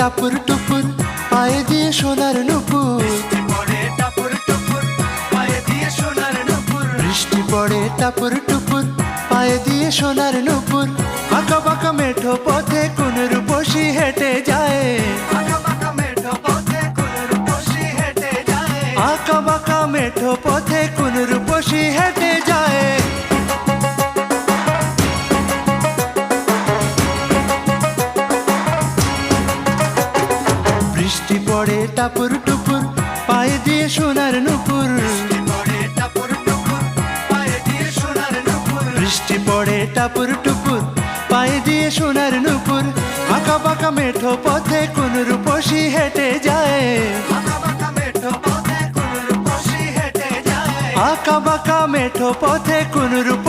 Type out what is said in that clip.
টাপুর টুপুর পায়ে দিয়ে সোনার নুপুর, বৃষ্টি পড়ে টাপুর টুপুর পায়ে দিয়ে সোনার নুপুর। আঁকা বাঁকা মেঠো পথে কোন রূপসী হেঁটে যায়, আঁকা বাঁকা মেঠো পথে কোন রূপসী হেঁটে যায়। বৃষ্টি পড়ে টাপুর টুপুর পায়ে দিয়ে সোনার নুপুর, বৃষ্টি পড়ে টাপুর টুপুর পায়ে দিয়ে সোনার নুপুর। আঁকা বাঁকা মেঠো পথে কোন রূপসী হেঁটে যায়, আঁকা বাঁকা মেঠো পথে কোন রূপসী